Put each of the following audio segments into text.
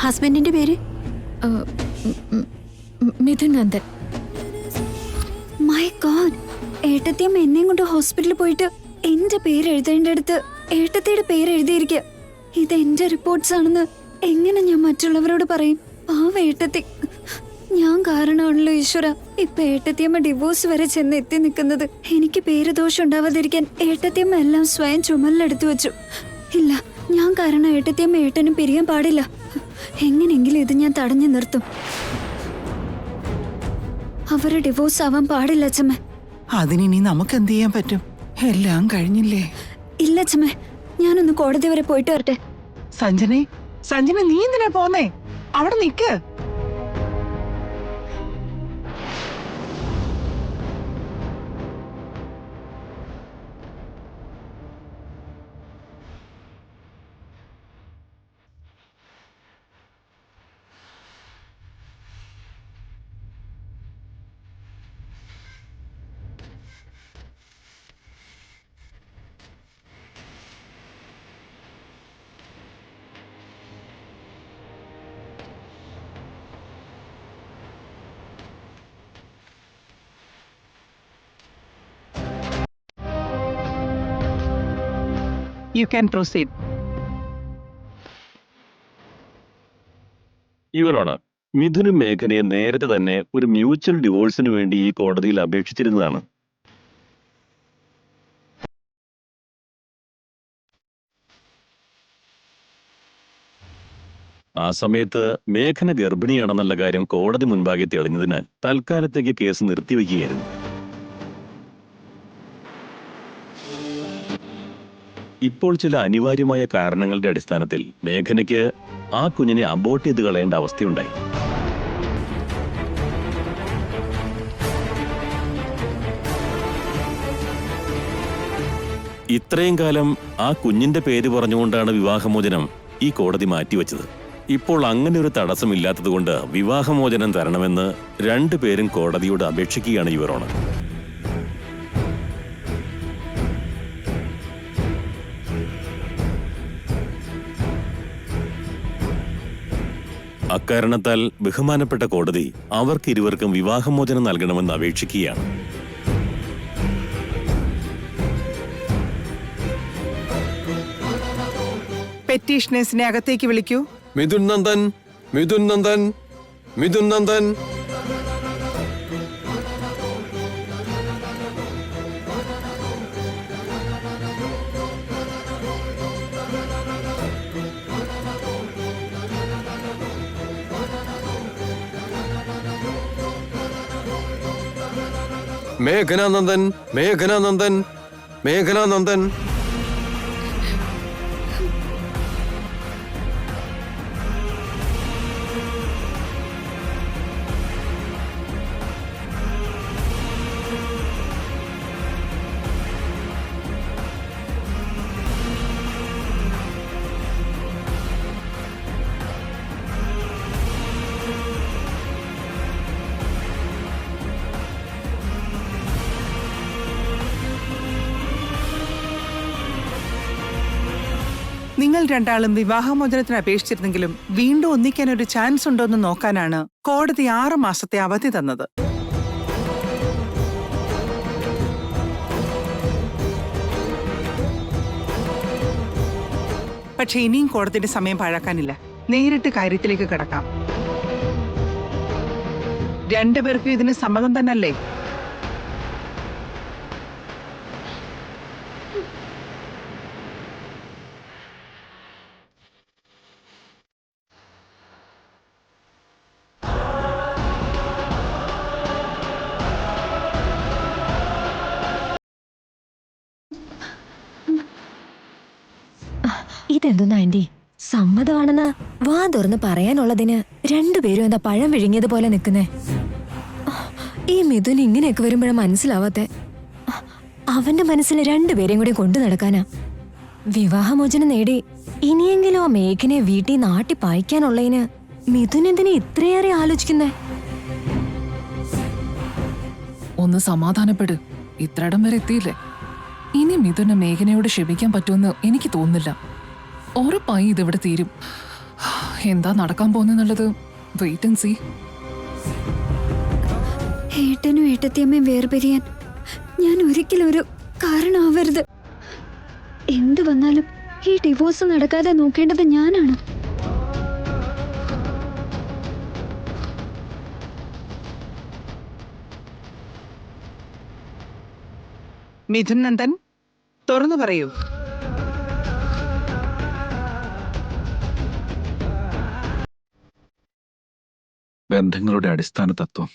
ഹസ്ബൻഡിന്റെ പേര്? Mithun Nandan. My God, ഏട്ടത്തിയമ്മ എന്നെയും കൊണ്ട് ഹോസ്പിറ്റലിൽ പോയിട്ട് എന്റെ പേര് എഴുതേണ്ടടുത്ത് ഏട്ടത്തിയുടെ പേര് എഴുതിയിരിക്കുക. ഇത് എന്റെ റിപ്പോർട്ട്സ് ആണെന്ന് എങ്ങനെ ഞാൻ മറ്റുള്ളവരോട് പറയും? പാവ ഏട്ടത്തി, ഞാൻ കാരണമാണല്ലോ ഈശ്വര ഇപ്പൊ ഏട്ടത്തിയമ്മ ഡിവോഴ്സ് വരെ ചെന്ന് എത്തി നിൽക്കുന്നത്. എനിക്ക് പേരുദോഷം ഉണ്ടാവാതിരിക്കാൻ ഏട്ടത്തിയമ്മ എല്ലാം സ്വയം ചുമലിലെടുത്തു വെച്ചു. ഇല്ല, ഞാൻ കാരണം ഏട്ടത്തിയമ്മ ഏട്ടനും പിരിയാൻ പാടില്ല. എങ്ങനെയെങ്കിലും ഇത് ഞാൻ തടഞ്ഞു നിർത്തും. അവര് ഡിവോഴ്സ് ആവാൻ പാടില്ല അച്ഛമ്മ. അതിനി നമുക്ക് എന്ത് ചെയ്യാൻ പറ്റും? എല്ലാം കഴിഞ്ഞില്ലേ? ഇല്ല അച്ഛമ്മ, ഞാനൊന്ന് കോടതി വരെ പോയിട്ട് വരട്ടെ. സഞ്ജനെ, സഞ്ജന, നീ എന്തിനാ പോന്നേ? അവിടെ നിക്ക്. You can proceed. ഇവരാണ് മിഥുനും മേഘനയെ നേരത്തെ തന്നെ ഒരു മ്യൂച്വൽ ഡിവോഴ്സിന് വേണ്ടി ഈ കോടതിയിൽ അപേക്ഷിച്ചിരുന്നതാണ്. ആ സമയത്ത് മേഘന ഗർഭിണിയാണെന്നുള്ള കാര്യം കോടതി മുൻപാകെ തെളിഞ്ഞതിനാൽ തൽക്കാലത്തേക്ക് കേസ് നിർത്തിവെക്കുകയായിരുന്നു. ഇപ്പോൾ ചില അനിവാര്യമായ കാരണങ്ങളുടെ അടിസ്ഥാനത്തിൽ മേഘനയ്ക്ക് ആ കുഞ്ഞിനെ അബോർട്ട് ചെയ്ത് കളയേണ്ട അവസ്ഥയുണ്ടായി. ഇത്രയും കാലം ആ കുഞ്ഞിന്റെ പേര് പറഞ്ഞുകൊണ്ടാണ് വിവാഹമോചനം ഈ കോടതി മാറ്റിവെച്ചത്. ഇപ്പോൾ അങ്ങനെ ഒരു തടസ്സമില്ലാത്തതുകൊണ്ട് വിവാഹമോചനം തരണമെന്ന് രണ്ടുപേരും കോടതിയോട് അപേക്ഷിക്കുകയാണ് യുവർ. അക്കാരണത്താൽ ബഹുമാനപ്പെട്ട കോടതി അവർക്കിരുവർക്കും വിവാഹമോചനം നൽകണമെന്ന് അപേക്ഷിക്കുകയാണ്. പെറ്റീഷണേഴ്സിനെ അകത്തേക്ക് വിളിക്കൂ. മിഥുൻ നന്ദൻ, മിഥുൻ നന്ദൻ, മിഥുൻ നന്ദൻ. മേഘനാനന്ദൻ, മേഘനാനന്ദൻ, മേഘനാനന്ദൻ. നിങ്ങൾ രണ്ടാളും വിവാഹമോചനത്തിന് അപേക്ഷിച്ചിരുന്നെങ്കിലും വീണ്ടും ഒന്നിക്കാൻ ഒരു ചാൻസ് ഉണ്ടോന്ന് നോക്കാനാണ് കോടതി 6 മാസത്തെ അവധി തന്നത്. പക്ഷെ ഇനിയും കോടതിയുടെ സമയം പാഴാക്കാനില്ല. നേരിട്ട് കാര്യത്തിലേക്ക് കടക്കാം. രണ്ടുപേർക്കും ഇതിന് സമ്മതം തന്നല്ലേ? ഇതെന്തുന്നാ ആന്റി, സമ്മതമാണെന്ന് വാ തുറന്ന് പറയാനുള്ളതിന് രണ്ടുപേരും എന്താ പഴം വിഴുങ്ങിയതുപോലെ നിൽക്കുന്നേ? ഈ മിഥുൻ ഇങ്ങനെയൊക്കെ വരുമ്പോഴാണ് മനസ്സിലാവാത്തെ. അവന്റെ മനസ്സിൽ രണ്ടുപേരെയും കൂടി കൊണ്ടു നടക്കാനാ. വിവാഹമോചനം നേടി ഇനിയെങ്കിലും ആ മേഘനെ വീട്ടിൽ നാട്ടി പായിക്കാനുള്ളതിന് മിഥുൻ എന്തിനെ ഇത്രയേറെ ആലോചിക്കുന്നേ? ഒന്ന് സമാധാനപ്പെട്. ഇത്രയിടം വരെ എത്തിയില്ലേ? ഇനി മിഥുന് മേഘനയോട് ക്ഷമിക്കാൻ പറ്റുമെന്ന് എനിക്ക് തോന്നുന്നില്ല. ഉറപ്പായി ഇതിവിടെ തീരും. എന്താ നടക്കാൻ പോകുന്നുള്ളത് വെയിറ്റ് ആൻഡ് സീ. ഏട്ടനും ഏട്ടത്തിയമ്മയും വേർപിരിയാൻ ഞാൻ ഒരിക്കലും ഒരു കാരണമാവരുത്. എന്തു വന്നാലും ഈ ഡിവോഴ്സ് നടക്കാതെ നോക്കേണ്ടത് ഞാനാണ്. മിഥുൻ നന്ദൻ, തുറന്നു പറയൂ. ബന്ധങ്ങളുടെ അടിസ്ഥാന തത്വം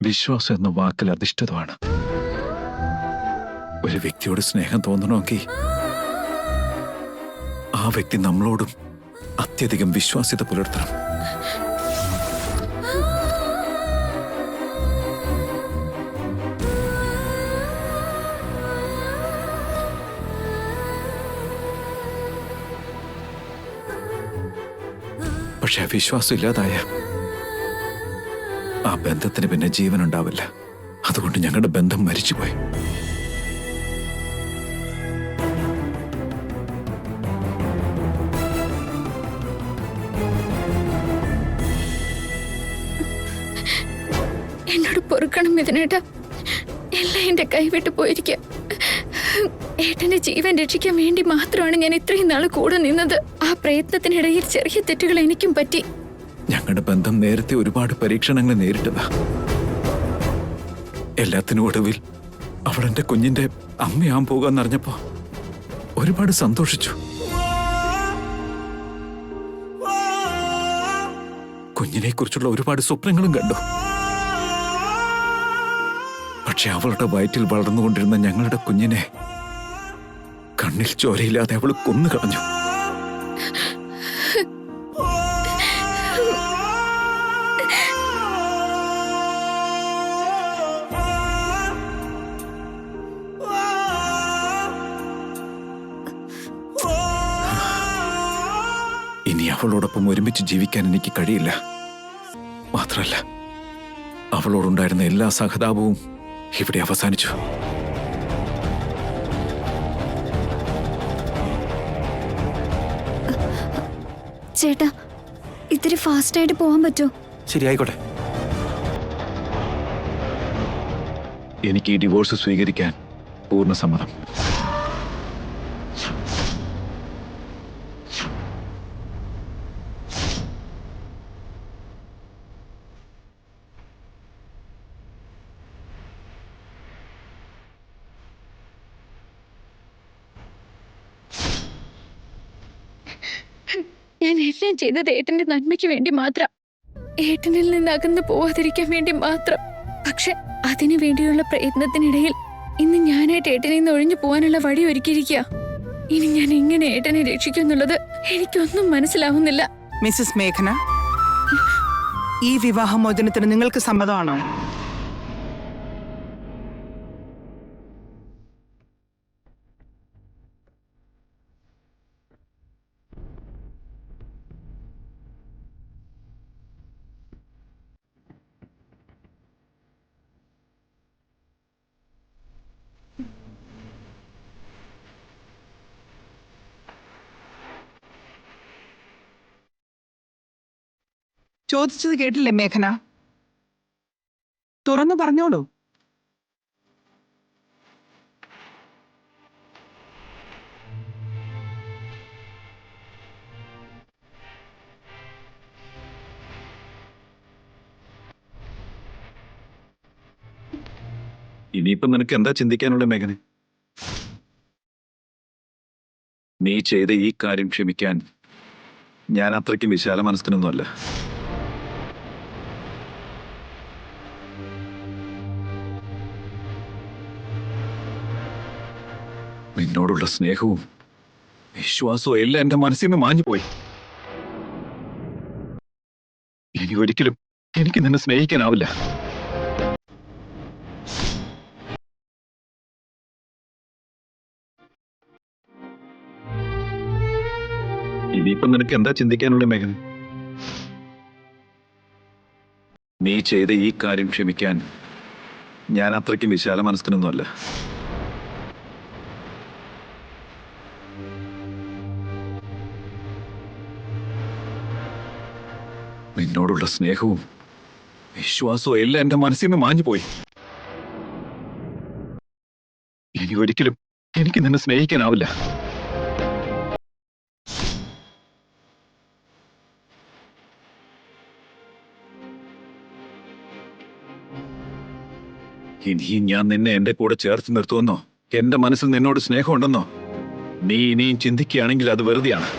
വിശ്വാസം എന്ന വാക്കിൽ അധിഷ്ഠിതമാണ്. ഒരു വ്യക്തിയോട് സ്നേഹം തോന്നണമെങ്കിൽ ആ വ്യക്തി നമ്മളോടും അത്യധികം വിശ്വാസ്യത പുലർത്തണം. പക്ഷെ ആ വിശ്വാസം ഇല്ലാതായ ആ ബന്ധത്തിന് പിന്നെ ജീവൻ ഉണ്ടാവില്ല. അതുകൊണ്ട് ഞങ്ങളുടെ ബന്ധം മരിച്ചുപോയി. എന്നോട് പൊറുക്കണം മിഥുനേട്ടാ. എല്ലാം എന്റെ കൈവിട്ട് പോയിരിക്കുക. ഏട്ടന്റെ ജീവൻ രക്ഷിക്കാൻ വേണ്ടി മാത്രമാണ് ഞാൻ ഇത്രയും നാൾ കൂടെ നിന്നത്. ആ പ്രയത്നത്തിനിടയിൽ ചെറിയ തെറ്റുകൾ എനിക്കും പറ്റി. ഞങ്ങളുടെ ബന്ധം നേരത്തെ ഒരുപാട് പരീക്ഷണങ്ങൾ നേരിട്ടതാ. എല്ലാത്തിനും ഒടുവിൽ അവൾ എന്റെ കുഞ്ഞിന്റെ അമ്മയാൻ പോകാന്നറിഞ്ഞപ്പോ ഒരുപാട് സന്തോഷിച്ചു. കുഞ്ഞിനെ കുറിച്ചുള്ള ഒരുപാട് സ്വപ്നങ്ങളും കണ്ടു. പക്ഷെ അവളുടെ വയറ്റിൽ വളർന്നുകൊണ്ടിരുന്ന ഞങ്ങളുടെ കുഞ്ഞിനെ കണ്ണിൽ ചോരയില്ലാതെ അവൾ കൊന്നുകളഞ്ഞു. ഇനി അവളോടൊപ്പം ഒരുമിച്ച് ജീവിക്കാൻ എനിക്ക് കഴിയില്ല. മാത്രമല്ല, അവളോടുണ്ടായിരുന്ന എല്ലാ സഹതാപവും ഇവിടെ അവസാനിച്ചു. ചേട്ടാ, ഇത്തിരി ഫാസ്റ്റ് ആയിട്ട് പോകാൻ പറ്റുമോ? ശരിയായിക്കോട്ടെ. എനിക്ക് ഈ ഡിവോഴ്സ് സ്വീകരിക്കാൻ പൂർണ്ണ സമ്മതം. ഞാൻ എല്ലാം ചെയ്തത് ഏട്ടന്റെ നന്മയ്ക്ക് വേണ്ടി മാത്രം, ഏട്ടനിൽ നിന്ന് അകന്നു പോവാതിരിക്കാൻ വേണ്ടി മാത്രം. പക്ഷെ അതിനു വേണ്ടിയുള്ള പ്രയത്നത്തിനിടയിൽ ഇന്ന് ഞാനായിട്ട് ഏട്ടനിൽ നിന്ന് ഒഴിഞ്ഞു പോകാനുള്ള വഴി ഒരുക്കിയിരിക്കുക. ഇനി ഞാൻ എങ്ങനെ ഏട്ടനെ രക്ഷിക്കുന്നുള്ളത് എനിക്കൊന്നും മനസ്സിലാവുന്നില്ല. മിസ്സസ് മേഘന, ഈ വിവാഹമോചനത്തിന് നിങ്ങൾക്ക് സമ്മതമാണോ? ചോദിച്ചത് കേട്ടില്ലേ മേഘന? തുറന്നു പറഞ്ഞോളൂ. ഇനിയിപ്പം നിനക്ക് എന്താ ചിന്തിക്കാനുള്ള മേഘനെ? നീ ചെയ്ത ഈ കാര്യം ക്ഷമിക്കാൻ ഞാൻ അത്രയ്ക്കും വിശാല മനസ്കനൊന്നുമല്ല. നിന്നോടുള്ള സ്നേഹവും വിശ്വാസവും എല്ലാം എന്റെ മനസ്സിൽ നിന്ന് മാഞ്ഞുപോയി. ഇനി ഒരിക്കലും എനിക്ക് നിന്നെ സ്നേഹിക്കാനാവില്ല. ഇനിയിപ്പം നിനക്ക് എന്താ ചിന്തിക്കാനുള്ള മേഘന? നീ ചെയ്ത ഈ കാര്യം ക്ഷമിക്കാൻ ഞാൻ അത്രയ്ക്കും വിശാല മനസ്കനൊന്നുമല്ല. നിന്നോടുള്ള സ്നേഹവും വിശ്വാസവും എല്ലാം എന്റെ മനസ്സിൽ നിന്ന് മാഞ്ഞു പോയി. ഇനി ഒരിക്കലും എനിക്ക് നിന്നെ സ്നേഹിക്കാനാവില്ല. ഇനിയും ഞാൻ നിന്നെ എന്റെ കൂടെ ചേർത്ത് നിർത്തുമെന്നോ എന്റെ മനസ്സിൽ നിന്നോട് സ്നേഹമുണ്ടെന്നോ നീ ഇനിയും ചിന്തിക്കുകയാണെങ്കിൽ അത് വെറുതെയാണ്.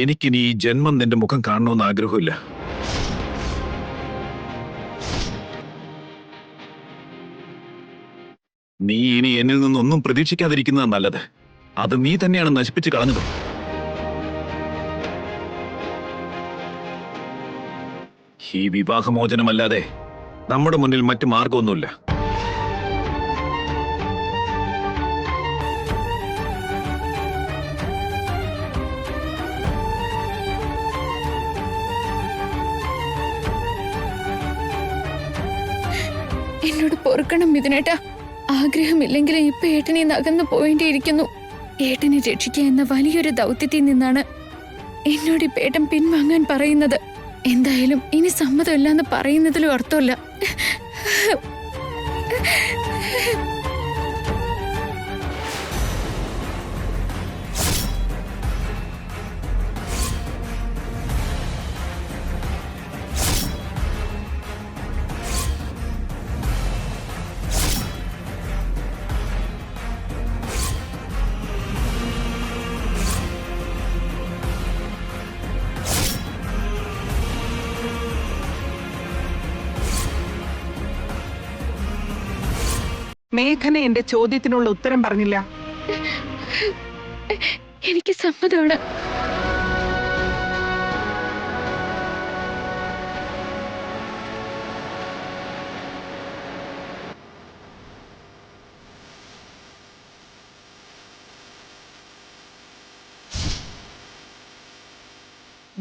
എനിക്കിനി ഈ ജന്മം നിന്റെ മുഖം കാണണമെന്ന് ആഗ്രഹമില്ല. നീ ഇനി എന്നിൽ നിന്നൊന്നും പ്രതീക്ഷിക്കാതിരിക്കുന്നത് നല്ലത്. അത് നീ തന്നെയാണ് നശിപ്പിച്ച് കളഞ്ഞത്. ഈ വിവാഹമോചനമല്ലാതെ നമ്മുടെ മുന്നിൽ മറ്റു മാർഗമൊന്നുമില്ല. എന്നോട് പൊറുക്കണം മിഥുനേട്ടാ. ആഗ്രഹമില്ലെങ്കിലും ഇപ്പൊ ഏട്ടനെ അകന്നു പോയിട്ടിരിക്കുന്നു. ഏട്ടനെ രക്ഷിക്കുക എന്ന വലിയൊരു ദൗത്യത്തിൽ നിന്നാണ് എന്നോട് ഇപ്പൊ ഏട്ടൻ പിൻവാങ്ങാൻ പറയുന്നത്. എന്തായാലും ഇനി സമ്മതമില്ലെന്ന് പറയുന്നതിലും അർത്ഥമില്ല. മേഘന എന്റെ ചോദ്യത്തിനുള്ള ഉത്തരം പറഞ്ഞില്ല. എനിക്ക് സമ്മതമാണ്.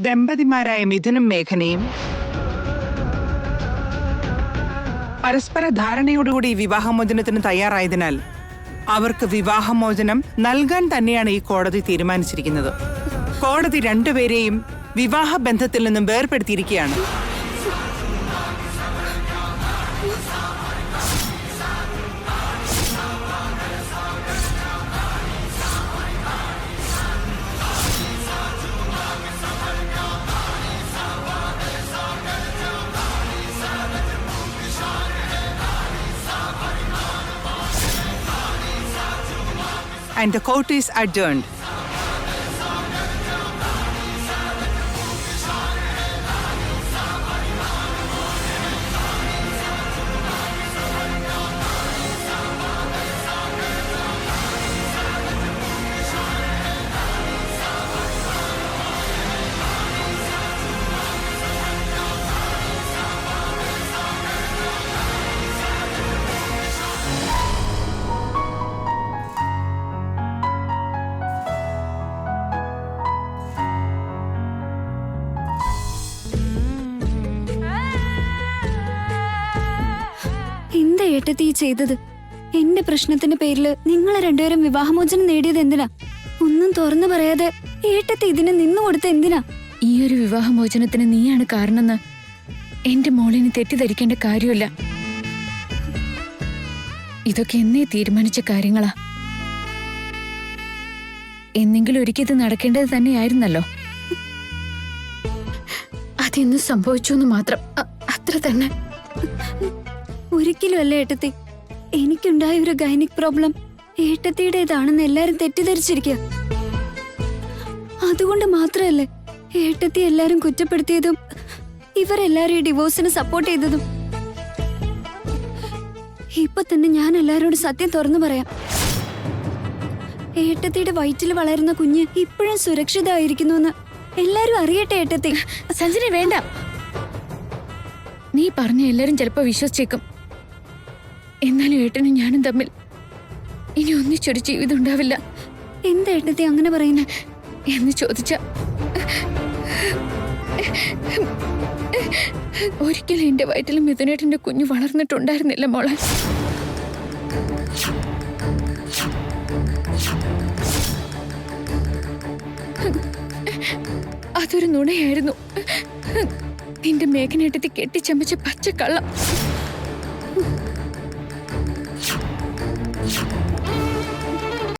ദമ്പതിമാരായ മിഥുനും മേഘനയും പരസ്പര ധാരണയോടുകൂടി വിവാഹമോചനത്തിന് തയ്യാറായതിനാൽ അവർക്ക് വിവാഹമോചനം നൽകാൻ തന്നെയാണ് ഈ കോടതി തീരുമാനിച്ചിരിക്കുന്നത്. കോടതി രണ്ടുപേരെയും വിവാഹബന്ധത്തിൽ നിന്നും വേർപെടുത്തിയിരിക്കുകയാണ്. And the court is adjourned. എന്താ ഏട്ടത്തി ഈ ചെയ്തത്? എന്റെ പ്രശ്നത്തിന്റെ പേരില് നിങ്ങൾ രണ്ടുപേരും വിവാഹമോചനം നേടിയത് എന്തിനാ? ഒന്നും തുറന്നു പറയാതെ ഏട്ടത്തി ഇതിന് നിന്നു കൊടുത്ത എന്തിനാ? ഈ ഒരു വിവാഹമോചനത്തിന് നീയാണ് കാരണമെന്ന് എന്റെ മോളിന് തെറ്റിദ്ധരിക്കേണ്ട കാര്യമില്ല. ഇതൊക്കെ എന്നേ തീരുമാനിച്ച കാര്യങ്ങളാ. എന്നെങ്കിലും ഒരിക്കൽ ഇത് നടക്കേണ്ടത് തന്നെയായിരുന്നല്ലോ. അതെന്ന് സംഭവിച്ചു എന്ന് മാത്രം, അത്ര തന്നെ. ഒരിക്കലും അല്ല ഏട്ടത്തി. എനിക്കുണ്ടായ ഒരു ഗൈനിക് പ്രോബ്ലം ഏട്ടത്തിയുടേതാണെന്ന് എല്ലാരും തെറ്റിദ്ധരിച്ചിരിക്കുക. അതുകൊണ്ട് മാത്രമല്ലേ ഏട്ടത്തി എല്ലാരും കുറ്റപ്പെടുത്തിയതും ഇവരെല്ലാരും ഈ ഡിവോഴ്സിന് സപ്പോർട്ട് ചെയ്തതും. ഇപ്പൊ തന്നെ ഞാൻ എല്ലാരോടും സത്യം തുറന്നു പറയാം. ഏട്ടത്തിയുടെ വയറ്റിൽ വളരുന്ന കുഞ്ഞ് ഇപ്പോഴും സുരക്ഷിതമായിരിക്കുന്നു എന്ന് എല്ലാരും അറിയട്ടെ ഏട്ടത്തി. സഞ്ജന വേണ്ട. നീ പറഞ്ഞ എല്ലാരും ചിലപ്പോ വിശ്വസിച്ചേക്കും. എന്നാലും ഏട്ടനും ഞാനും തമ്മിൽ ഇനി ഒന്നിച്ചൊരു ജീവിതം ഉണ്ടാവില്ല. എന്താ ഏട്ടത്തി അങ്ങനെ പറയുന്നേ എന്ന് ചോദിച്ച ഒരിക്കലും എന്റെ വയറ്റിൽ മിഥുനേട്ടന്റെ കുഞ്ഞു വളർന്നിട്ടുണ്ടായിരുന്നില്ല മോളെ. അതൊരു നുണയായിരുന്നു. നിന്റെ മേഘനേട്ടത്തി കെട്ടിച്ചമച്ച പച്ചക്കള്ളം.